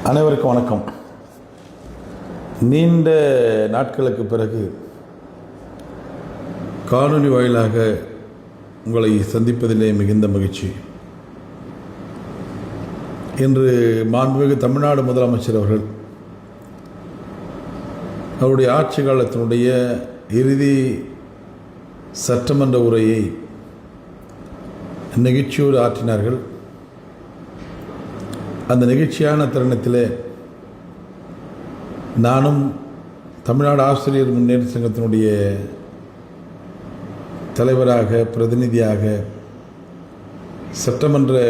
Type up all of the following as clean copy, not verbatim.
அனைவருக்கும் வணக்கம். நீண்ட நாட்களுக்கு பிறகு காணொலி வாயிலாக உங்களை சந்திப்பதிலே மிகுந்த மகிழ்ச்சி. இன்று மாண்புமிகு தமிழ்நாடு முதலமைச்சர் அவர்கள் அவருடைய ஆட்சி காலத்தினுடைய இறுதி சட்டமன்ற உரையை நிகழ்ச்சியோடு ஆற்றினார்கள். அந்த நிகழ்ச்சியான தருணத்தில் நானும் தமிழ்நாடு ஆசிரியர் முன்னேற்ற சங்கத்தினுடைய தலைவராக பிரதிநிதியாக சட்டமன்ற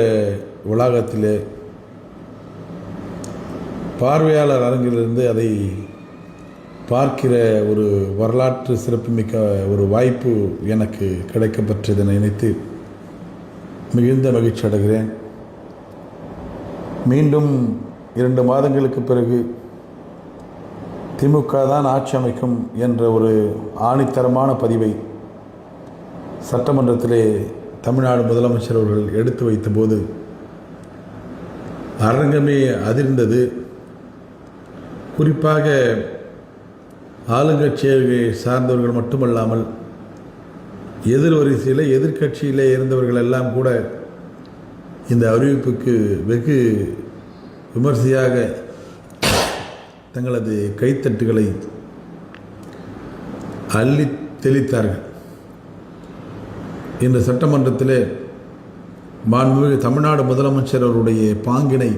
வளாகத்தில் பார்வையாளர் அரங்கிலிருந்து அதை பார்க்கிற ஒரு வரலாற்று சிறப்புமிக்க ஒரு வாய்ப்பு எனக்கு கிடைக்கப்பட்டதை நினைத்து மிகுந்த மகிழ்ச்சி அடைகிறேன். மீண்டும் 2 மாதங்களுக்கு பிறகு திமுக தான் ஆட்சி அமைக்கும் என்ற ஒரு ஆணித்தரமான பதிவை சட்டமன்றத்திலே தமிழ்நாடு முதலமைச்சர் அவர்கள் எடுத்து வைத்தபோது அரங்கமே அதிர்ந்தது. குறிப்பாக ஆளுங்கட்சியை சார்ந்தவர்கள் மட்டுமல்லாமல் எதிர்வரிசையில் எதிர்கட்சியிலே இருந்தவர்கள் எல்லாம் கூட இந்த அறிவிப்புக்கு வெகு விமர்சையாக தங்களது கைத்தட்டுகளை அள்ளி தெளித்தார்கள். இந்த சட்டமன்றத்தில் மாண்புமிகு தமிழ்நாடு முதலமைச்சர் அவருடைய பாங்கினை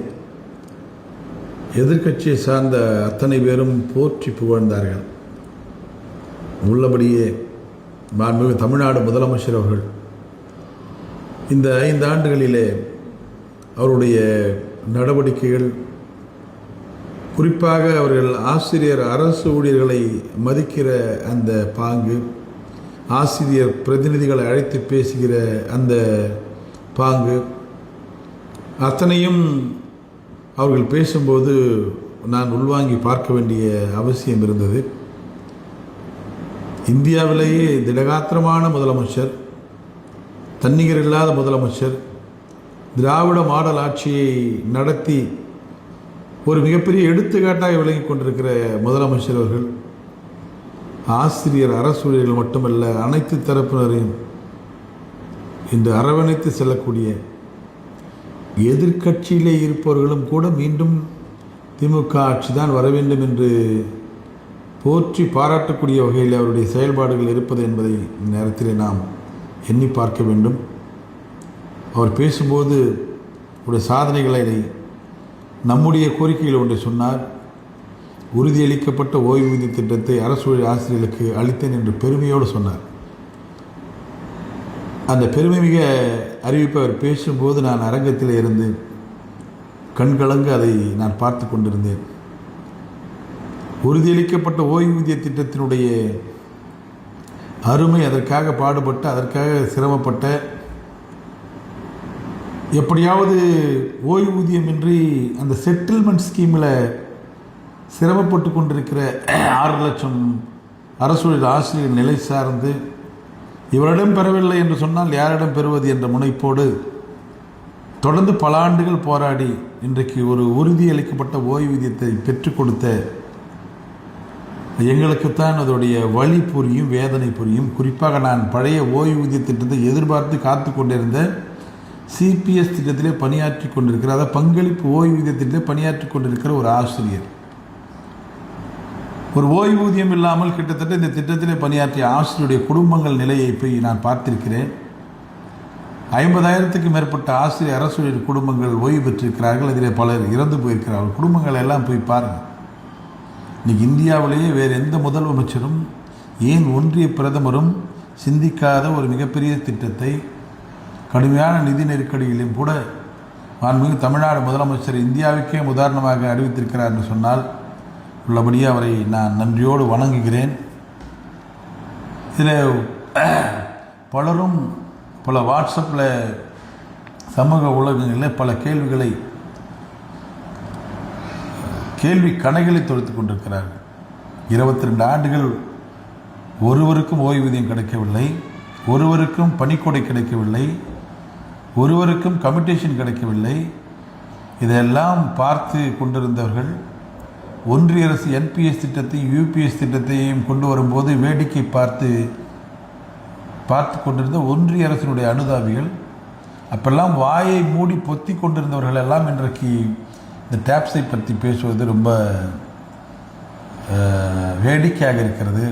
எதிர்க்கட்சியை சார்ந்த அத்தனை பேரும் போற்றி புகழ்ந்தார்கள். உள்ளபடியே மாண்புமிகு தமிழ்நாடு முதலமைச்சர் அவர்கள் இந்த 5 ஆண்டுகளிலே அவருடைய நடவடிக்கைகள், குறிப்பாக அவர்கள் ஆசிரியர் அரசு ஊழியர்களை மதிக்கிற அந்த பாங்கு, ஆசிரியர் பிரதிநிதிகளை அழைத்து பேசுகிற அந்த பாங்கு, அத்தனையும் அவர்கள் பேசும்போது நான் உள்வாங்கி பார்க்க வேண்டிய அவசியம் இருந்தது. இந்தியாவிலேயே திடகாத்திரமான முதலமைச்சர், தன்னிகர் இல்லாத முதலமைச்சர், திராவிட மாடல் ஆட்சியை நடத்தி ஒரு மிகப்பெரிய எடுத்துக்காட்டாக விளங்கி கொண்டிருக்கிற முதலமைச்சர் அவர்கள் ஆசிரியர் அரசு ஊழியர்கள் மட்டுமல்ல அனைத்து தரப்பினரையும் இன்று அரவணைத்து செல்லக்கூடிய, எதிர்கட்சியிலே இருப்பவர்களும் கூட மீண்டும் திமுக ஆட்சி தான் வர வேண்டும் என்று போற்றி பாராட்டக்கூடிய வகையில் அவருடைய செயல்பாடுகள் இருப்பது என்பதை நேரத்தில் நாம் எண்ணி பார்க்க வேண்டும். அவர் பேசும்போது அவருடைய சாதனைகளை நம்முடைய கோரிக்கையில் ஒன்றை சொன்னார். உறுதியளிக்கப்பட்ட ஓய்வூதிய திட்டத்தை அரசு ஆசிரியர்களுக்கு அளித்தேன் என்று பெருமையோடு சொன்னார். அந்த பெருமை மிக அறிவிப்பை அவர் பேசும்போது நான் அரங்கத்தில் இருந்து கண்கலங்க அதை நான் பார்த்து கொண்டிருந்தேன். உறுதியளிக்கப்பட்ட ஓய்வூதிய திட்டத்தினுடைய அருமை, அதற்காக பாடுபட்ட, அதற்காக சிரமப்பட்ட, எப்படியாவது ஓய்வூதியமின்றி அந்த செட்டில்மெண்ட் ஸ்கீமில் சிரமப்பட்டு கொண்டிருக்கிற 6 லட்சம் அரசு ஆசிரியர் நிலை சார்ந்து இவரிடம் பெறவில்லை என்று சொன்னால் யாரிடம் பெறுவது என்ற முனைப்போடு தொடர்ந்து பல ஆண்டுகள் போராடி இன்றைக்கு ஒரு உறுதியளிக்கப்பட்ட ஓய்வூதியத்தை பெற்றுக் கொடுத்த எங்களுக்குத்தான் அதோடைய வலி புரியும், வேதனை புரியும். குறிப்பாக நான் பழைய ஓய்வூதிய திட்டத்தை எதிர்பார்த்து காத்து கொண்டிருந்த சிபிஎஸ் திட்டத்திலே பணியாற்றி கொண்டிருக்கிற, அதாவது பங்களிப்பு ஓய்வூதிய திட்டத்திலே பணியாற்றி கொண்டிருக்கிற ஒரு ஆசிரியர், ஒரு ஓய்வூதியம் இல்லாமல் கிட்டத்தட்ட இந்த திட்டத்திலே பணியாற்றிய ஆசிரியருடைய குடும்பங்கள் நிலையை போய் நான் பார்த்திருக்கிறேன். 50,000க்கு மேற்பட்ட ஆசிரியர் அரசு ஊழியர் குடும்பங்கள் ஓய்வு பெற்றிருக்கிறார்கள். அதில் பலர் இறந்து போயிருக்கிறார்கள். குடும்பங்கள் எல்லாம் போய் பாருங்கள். இன்றைக்கி இந்தியாவிலேயே வேறு எந்த முதலமைச்சரும், ஏன் ஒன்றிய பிரதமரும் சிந்திக்காத ஒரு மிகப்பெரிய திட்டத்தை கடுமையான நிதி நெருக்கடியிலும் கூட மாண்புமிகு தமிழ்நாடு முதலமைச்சர் இந்தியாவுக்கே உதாரணமாக அறிவித்திருக்கிறார் என்று சொன்னால் உள்ளபடியே அவரை நான் நன்றியோடு வணங்குகிறேன். இதில் பலரும் பல வாட்ஸ்அப்பில், சமூக ஊடகங்களில் பல கேள்வி கணைகளை தொடுத்து கொண்டிருக்கிறார்கள். 22 ஆண்டுகள் ஒருவருக்கும் ஓய்வூதியம் கிடைக்கவில்லை, ஒருவருக்கும் பணிக்கொடை கிடைக்கவில்லை, ஒருவருக்கும் கமிட்டேஷன் கிடைக்கவில்லை. இதெல்லாம் பார்த்து கொண்டிருந்தவர்கள் ஒன்றிய அரசு என்பிஎஸ் திட்டத்தையும் யூபிஎஸ் திட்டத்தையும் கொண்டு வரும்போது வேடிக்கை பார்த்து கொண்டிருந்த ஒன்றிய அரசினுடைய அனுதாபிகள், அப்பெல்லாம் வாயை மூடி பொத்தி கொண்டிருந்தவர்கள் எல்லாம் இன்றைக்கு இந்த டேப்ஸை பற்றி பேசுவது ரொம்ப வேடிக்கையாக இருக்கிறது.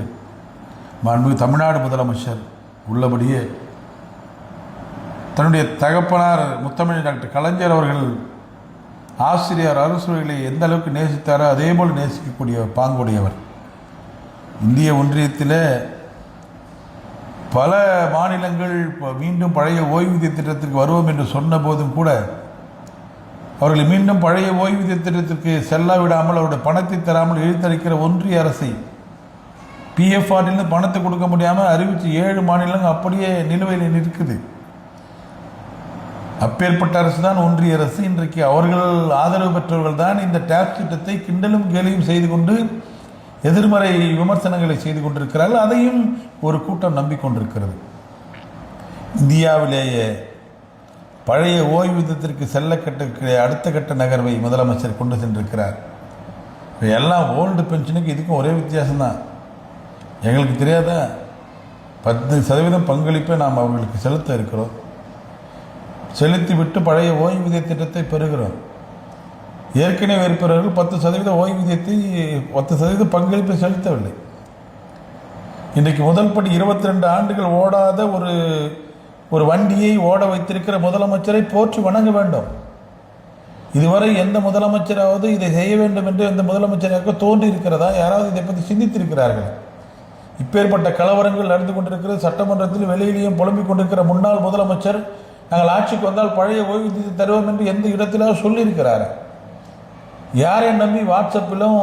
மாண்புமிகு தமிழ்நாடு முதலமைச்சர் உள்ளபடியே தன்னுடைய தகப்பனார் முத்தமிழ் டாக்டர் கலைஞர் அவர்கள் ஆசிரியர் அரசுகளை எந்த அளவுக்கு நேசித்தாரோ அதே போல் நேசிக்கக்கூடிய பாங்குடையவர். இந்திய ஒன்றியத்தில் பல மாநிலங்கள் மீண்டும் பழைய ஓய்வூதிய திட்டத்திற்கு வருவோம் என்று சொன்ன போதும் கூட அவர்களை மீண்டும் பழைய ஓய்வூதிய திட்டத்திற்கு செல்ல விடாமல் அவருடைய பணத்தை தராமல் இழுத்தடிக்கிற ஒன்றிய அரசை பிஎஃப்ஆர்டிலிருந்து பணத்தை கொடுக்க முடியாமல் அறிவித்து 7 மாநிலங்கள் அப்படியே நிலுவையில் நிற்குது. அப்பேற்பட்ட அரசு தான் ஒன்றிய அரசு. இன்றைக்கு அவர்கள் ஆதரவு பெற்றவர்கள் தான் இந்த டேக்ஸ் திட்டத்தை கிண்டலும் கேலியும் செய்து கொண்டு எதிர்மறை விமர்சனங்களை செய்து கொண்டிருக்கிறார்கள். அதையும் ஒரு கூட்டம் நம்பிக்கொண்டிருக்கிறது. இந்தியாவிலேயே பழைய ஓய்வூதியத்திற்கு செல்ல அடுத்த கட்ட நகர்வை முதலமைச்சர் கொண்டு சென்றிருக்கிறார். எல்லாம் ஓல்டு பென்ஷனுக்கு இதுக்கும் ஒரே வித்தியாசம்தான். எங்களுக்கு தெரியாத 10% பங்களிப்பை நாம் அவர்களுக்கு செலுத்த இருக்கிறோம். செலுத்திவிட்டு பழைய ஓய்வூதிய திட்டத்தை பெறுகிறோம். ஏற்கனவே இருப்பவர்கள் 10% ஓய்வூதியத்தை 10% பங்களிப்பை செலுத்தவில்லை. இன்றைக்கு முதல் படி 22 ஆண்டுகள் ஓடாத ஒரு வண்டியை ஓட வைத்திருக்கிற முதலமைச்சரை போற்றி வணங்க வேண்டும். இதுவரை எந்த முதலமைச்சராவது இதை செய்ய வேண்டும் என்று எந்த முதலமைச்சராக தோன்றி இருக்கிறதா? யாராவது இதை பற்றி சிந்தித்திருக்கிறார்கள்? இப்பேற்பட்ட கலவரங்கள் நடந்து கொண்டிருக்கிறது. சட்டமன்றத்தில் வெளியிலேயும் புலம்பிக் கொண்டிருக்கிற முன்னாள் முதலமைச்சர் நாங்கள் ஆட்சிக்கு வந்தால் பழைய ஓய்வூதியத்தை தருவோம் என்று எந்த இடத்திலாவது சொல்லியிருக்கிறார்? யாரை நம்பி வாட்ஸ்அப்பிலும்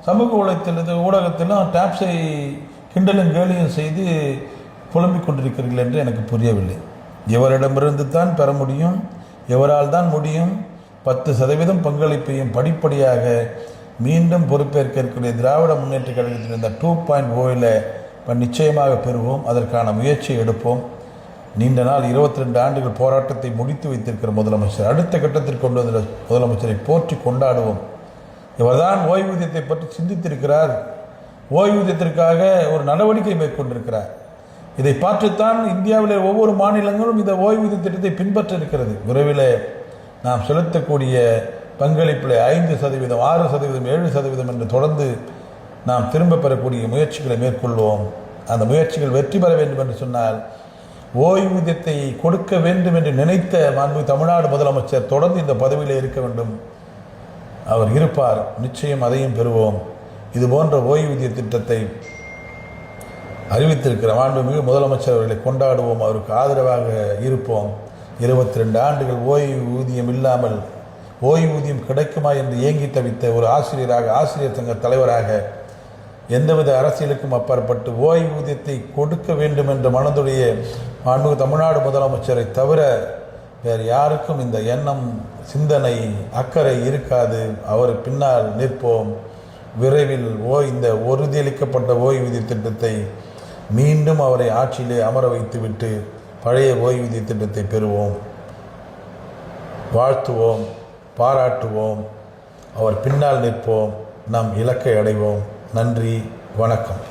சமூக ஊடகத்திலும் டேப்ஸை கிண்டலும் கேலியும் செய்து புலம்பிக் கொண்டிருக்கிறீர்கள் என்று எனக்கு புரியவில்லை. எவரிடமிருந்து தான் பெற முடியும்? எவரால் தான் முடியும்? 10% பங்களிப்பையும் படிப்படியாக மீண்டும் பொறுப்பேற்க இருக்கக்கூடிய திராவிட முன்னேற்ற கழகத்தில் இந்த 2.0 நிச்சயமாக பெறுவோம். அதற்கான முயற்சியை எடுப்போம். நீண்ட நாள் 22 ஆண்டுகள் போராட்டத்தை முடித்து வைத்திருக்கிற முதலமைச்சர் அடுத்த கட்டத்திற்கு கொண்டு வந்த முதலமைச்சரை போற்றி கொண்டாடுவோம். இவர்தான் ஓய்வூதியத்தை பற்றி சிந்தித்திருக்கிறார். ஓய்வூதியத்திற்காக ஒரு நடவடிக்கை மேற்கொண்டிருக்கிறார். இதை பார்த்துத்தான் இந்தியாவில் ஒவ்வொரு மாநிலங்களும் இந்த ஓய்வூதிய திட்டத்தை பின்பற்ற இருக்கிறது. விரைவில் நாம் செலுத்தக்கூடிய பங்களிப்பில் 5%, 6%, 7% என்று தொடர்ந்து நாம் திரும்ப பெறக்கூடிய முயற்சிகளை மேற்கொள்வோம். அந்த முயற்சிகள் வெற்றி பெற வேண்டும் என்று சொன்னால் ஓய்வூதியத்தை கொடுக்க வேண்டும் என்று நினைத்த மாண்புமிகு தமிழ்நாடு முதலமைச்சர் தொடர்ந்து இந்த பதவியில் இருக்க வேண்டும். அவர் இருப்பார். நிச்சயம் அதையும் பெறுவோம். இது போன்ற ஓய்வூதிய திட்டத்தை அறிவித்திருக்கிற மாண்புமிகு முதலமைச்சர் அவர்களை கொண்டாடுவோம். அவருக்கு ஆதரவாக இருப்போம். 22 ஆண்டுகள் ஓய்வூதியம் இல்லாமல் ஓய்வூதியம் கிடைக்குமா என்று ஏங்கி தவித்த ஒரு ஆசிரியராக, ஆசிரியர் சங்க தலைவராக, எந்தவித அரசியலுக்கும் அப்பாற்பட்டு ஓய்வூதியத்தை கொடுக்க வேண்டும் என்ற மனதுடைய மாண்புமிகு தமிழ்நாடு முதலமைச்சரை தவிர வேறு யாருக்கும் இந்த எண்ணம், சிந்தனை, அக்கறை இருக்காது. அவர் பின்னால் நிற்போம். விரைவில் இந்த உறுதியளிக்கப்பட்ட ஓய்வூதிய திட்டத்தை மீண்டும் அவரை ஆட்சியிலே அமர வைத்துவிட்டு பழைய ஓய்வூதிய திட்டத்தை பெறுவோம். வாழ்த்துவோம், பாராட்டுவோம், அவர் பின்னால் நிற்போம், நம் இலக்கை அடைவோம். நன்றி, வணக்கம்.